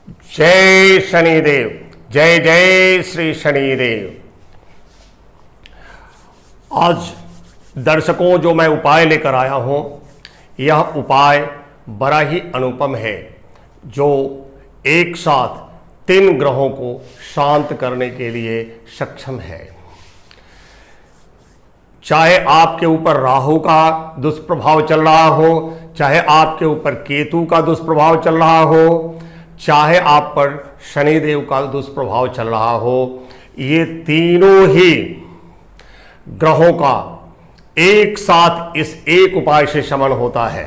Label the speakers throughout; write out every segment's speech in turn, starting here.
Speaker 1: जय शनिदेव। जय जय श्री शनिदेव। आज दर्शकों, जो मैं उपाय लेकर आया हूं, यह उपाय बड़ा ही अनुपम है, जो एक साथ 3 ग्रहों को शांत करने के लिए सक्षम है। चाहे आपके ऊपर राहु का दुष्प्रभाव चल रहा हो, चाहे आपके ऊपर केतु का दुष्प्रभाव चल रहा हो, चाहे आप पर शनिदेव का दुष्प्रभाव चल रहा हो, ये तीनों ही ग्रहों का एक साथ इस एक उपाय से शमन होता है।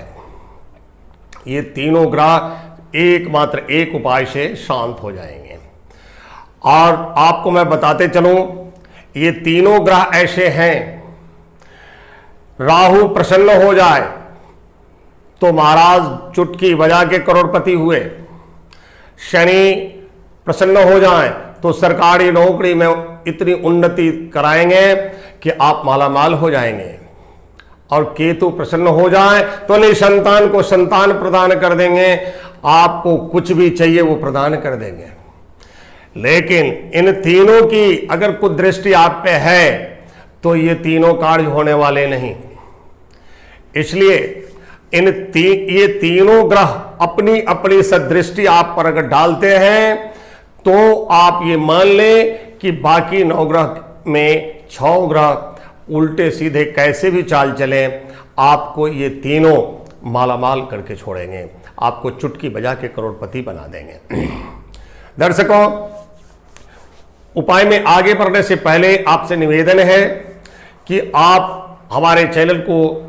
Speaker 1: ये तीनों ग्रह एकमात्र एक उपाय से शांत हो जाएंगे। और आपको मैं बताते चलूं, ये तीनों ग्रह ऐसे हैं, राहु प्रसन्न हो जाए तो महाराज चुटकी बजा के करोड़पति हुए, शनि प्रसन्न हो जाए तो सरकारी नौकरी में इतनी उन्नति कराएंगे कि आप मालामाल हो जाएंगे, और केतु प्रसन्न हो जाए तो निसंतान को संतान प्रदान कर देंगे, आपको कुछ भी चाहिए वो प्रदान कर देंगे। लेकिन इन तीनों की अगर कुदृष्टि आप पे है तो ये तीनों कार्य होने वाले नहीं। इसलिए ये तीनों ग्रह अपनी अपनी सदृष्टि आप पर अगर डालते हैं तो आप ये मान लें कि बाकी 9 ग्रह में 6 ग्रह उल्टे सीधे कैसे भी चाल चले, आपको ये तीनों मालामाल करके छोड़ेंगे, आपको चुटकी बजा के करोड़पति बना देंगे। दर्शकों, उपाय में आगे बढ़ने से पहले आपसे निवेदन है कि आप हमारे चैनल को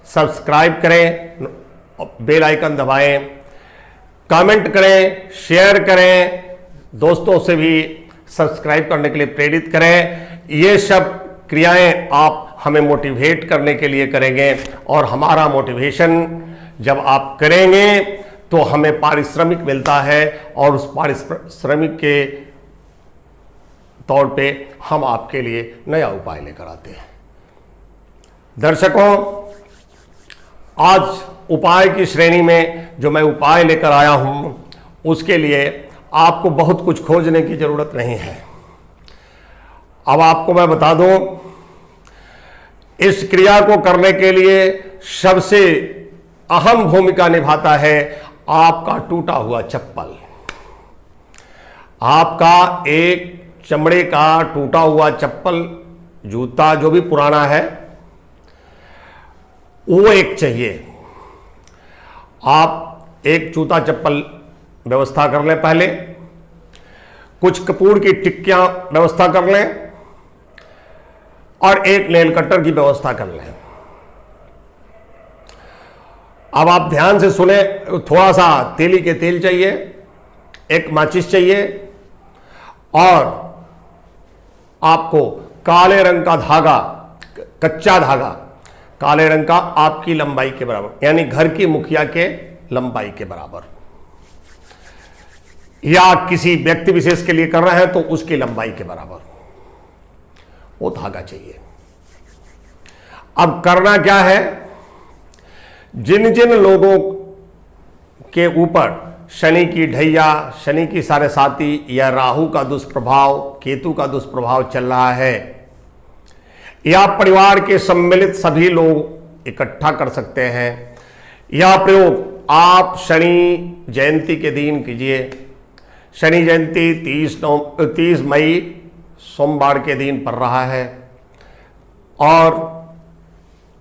Speaker 1: सब्सक्राइब करें, बेल आइकन दबाएं, कमेंट करें, शेयर करें, दोस्तों से भी सब्सक्राइब करने के लिए प्रेरित करें। ये सब क्रियाएं आप हमें मोटिवेट करने के लिए करेंगे, और हमारा मोटिवेशन जब आप करेंगे तो हमें पारिश्रमिक मिलता है, और उस पारिश्रमिक के तौर पे हम आपके लिए नया उपाय लेकर आते हैं। दर्शकों, आज उपाय की श्रेणी में जो मैं उपाय लेकर आया हूं, उसके लिए आपको बहुत कुछ खोजने की जरूरत नहीं है। अब आपको मैं बता दूं, इस क्रिया को करने के लिए सबसे अहम भूमिका निभाता है आपका टूटा हुआ चप्पल। आपका एक चमड़े का टूटा हुआ चप्पल, जूता जो भी पुराना है, वो एक चाहिए। आप एक जूता चप्पल व्यवस्था कर लें, पहले कुछ कपूर की टिक्कियां व्यवस्था कर लें, और एक नेल कटर की व्यवस्था कर लें। अब आप ध्यान से सुने, थोड़ा सा तेली के तेल चाहिए, एक माचिस चाहिए, और आपको काले रंग का धागा, कच्चा धागा, काले रंग का, आपकी लंबाई के बराबर, यानी घर की मुखिया के लंबाई के बराबर, या किसी व्यक्ति विशेष के लिए कर रहे हैं तो उसकी लंबाई के बराबर वो धागा चाहिए। अब करना क्या है, जिन जिन लोगों के ऊपर शनि की ढैया, शनि की साढ़े साती, या राहु का दुष्प्रभाव, केतु का दुष्प्रभाव चल रहा है, या परिवार के सम्मिलित सभी लोग इकट्ठा कर सकते हैं। यह प्रयोग आप शनि जयंती के दिन कीजिए। शनि जयंती 30 मई सोमवार के दिन पड़ रहा है, और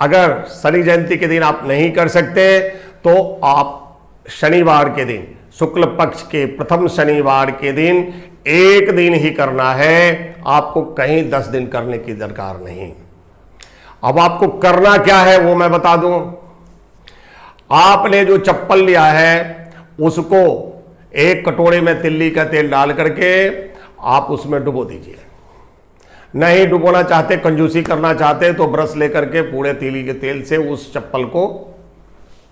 Speaker 1: अगर शनि जयंती के दिन आप नहीं कर सकते तो आप शनिवार के दिन, शुक्ल पक्ष के प्रथम शनिवार के दिन, एक दिन ही करना है, आपको कहीं 10 दिन करने की दरकार नहीं। अब आपको करना क्या है वो मैं बता दूं। आपने जो चप्पल लिया है उसको एक कटोरे में तिल्ली का तेल डाल करके आप उसमें डुबो दीजिए। नहीं डुबोना चाहते, कंजूसी करना चाहते, तो ब्रश लेकर के पूरे तिल्ली के तेल से उस चप्पल को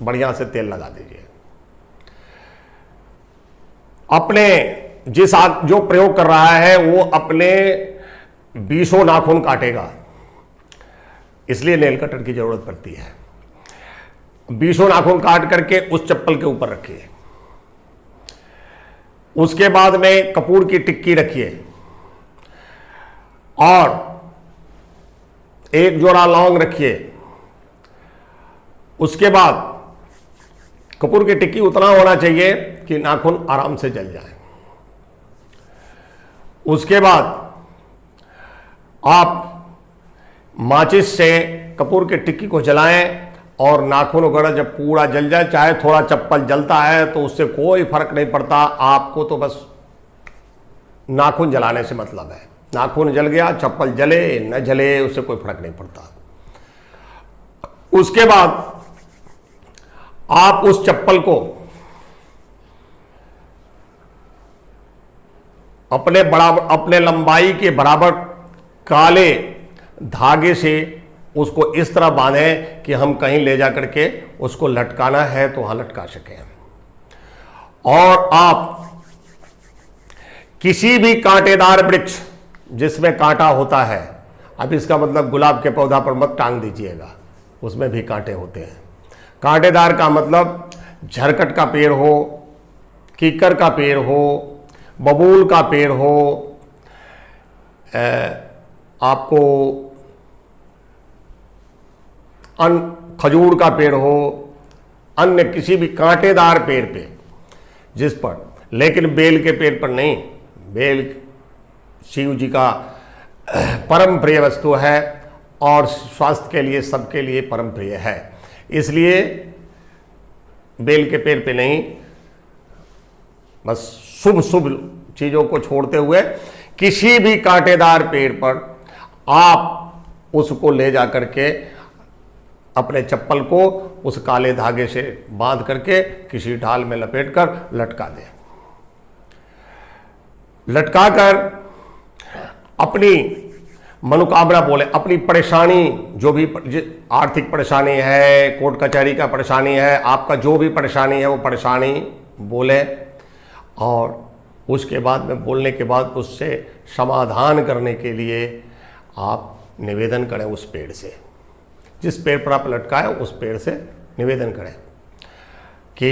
Speaker 1: बढ़िया से तेल लगा दीजिए। अपने जो प्रयोग कर रहा है वो अपने 20 नाखून काटेगा, इसलिए नेल कटर की जरूरत पड़ती है। 20 नाखून काट करके उस चप्पल के ऊपर रखिए। उसके बाद में कपूर की टिक्की रखिए और एक जोड़ा लौंग रखिए। उसके बाद कपूर की टिक्की उतना होना चाहिए कि नाखून आराम से जल जाए। उसके बाद आप माचिस से कपूर की टिक्की को जलाएं और नाखून वगैरह जब पूरा जल जाए, चाहे थोड़ा चप्पल जलता है तो उससे कोई फर्क नहीं पड़ता, आपको तो बस नाखून जलाने से मतलब है। नाखून जल गया, चप्पल जले न जले उससे कोई फर्क नहीं पड़ता। उसके बाद आप उस चप्पल को अपने लंबाई के बराबर काले धागे से उसको इस तरह बांधें कि हम कहीं ले जाकर के उसको लटकाना है तो वहां लटका सकें। और आप किसी भी कांटेदार वृक्ष जिसमें कांटा होता है, अब इसका मतलब गुलाब के पौधा पर मत टांग दीजिएगा, उसमें भी कांटे होते हैं। कांटेदार का मतलब झरकट का पेड़ हो, कीकर का पेड़ हो, बबूल का पेड़ हो, आपको खजूर का पेड़ हो, अन्य किसी भी कांटेदार पेड़ पे जिस पर, लेकिन बेल के पेड़ पर नहीं। बेल शिव जी का परम प्रिय वस्तु है और स्वास्थ्य के लिए सबके लिए परम प्रिय है, इसलिए बेल के पेड़ पे नहीं, बस शुभ शुभ चीज़ों को छोड़ते हुए किसी भी कांटेदार पेड़ पर आप उसको ले जा करके अपने चप्पल को उस काले धागे से बांध करके किसी ढाल में लपेटकर लटका दें। लटकाकर अपनी मनोकामना बोले, अपनी परेशानी जो भी आर्थिक परेशानी है, कोर्ट कचहरी का परेशानी है, आपका जो भी परेशानी है वो परेशानी बोले और उसके बाद में बोलने के बाद उससे समाधान करने के लिए आप निवेदन करें उस पेड़ से, जिस पेड़ पर आप लटकाए उस पेड़ से निवेदन करें कि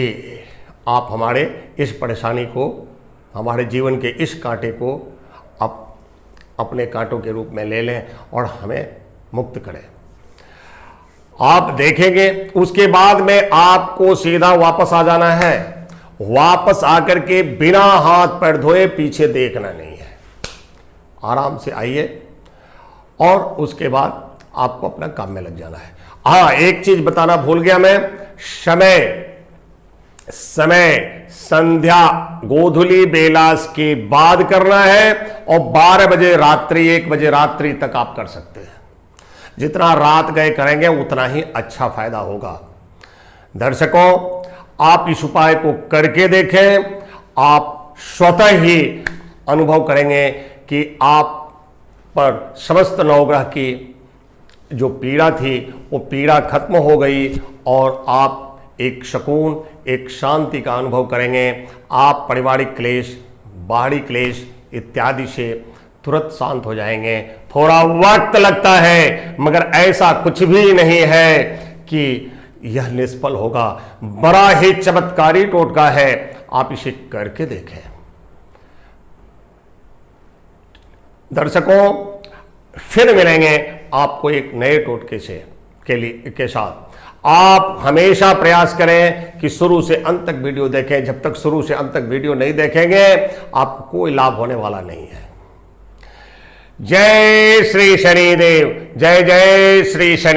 Speaker 1: आप हमारे इस परेशानी को, हमारे जीवन के इस कांटे को आप अपने कांटों के रूप में ले लें और हमें मुक्त करें। आप देखेंगे उसके बाद में आपको सीधा वापस आ जाना है। वापस आकर के बिना हाथ पैर धोए पीछे देखना नहीं है, आराम से आइए और उसके बाद आपको अपना काम में लग जाना है। हाँ, एक चीज बताना भूल गया मैं, समय संध्या गोधुली बेलास के बाद करना है और 12 बजे रात्रि 1 बजे रात्रि तक आप कर सकते हैं। जितना रात गए करेंगे उतना ही अच्छा फायदा होगा। दर्शकों, आप इस उपाय को करके देखें, आप स्वतः ही अनुभव करेंगे कि आप पर समस्त नवग्रह की जो पीड़ा थी वो पीड़ा खत्म हो गई और आप एक सुकून, एक शांति का अनुभव करेंगे। आप पारिवारिक क्लेश, बाहरी क्लेश इत्यादि से तुरंत शांत हो जाएंगे। थोड़ा वक्त लगता है मगर ऐसा कुछ भी नहीं है कि यह निष्फल होगा। बड़ा ही चमत्कारी टोटका है, आप इसे करके देखें। दर्शकों, फिर मिलेंगे आपको एक नए टोटके से के साथ। आप हमेशा प्रयास करें कि शुरू से अंत तक वीडियो देखें। जब तक शुरू से अंत तक वीडियो नहीं देखेंगे आपको कोई लाभ होने वाला नहीं है। जय श्री शनिदेव, जय जय श्री शनि।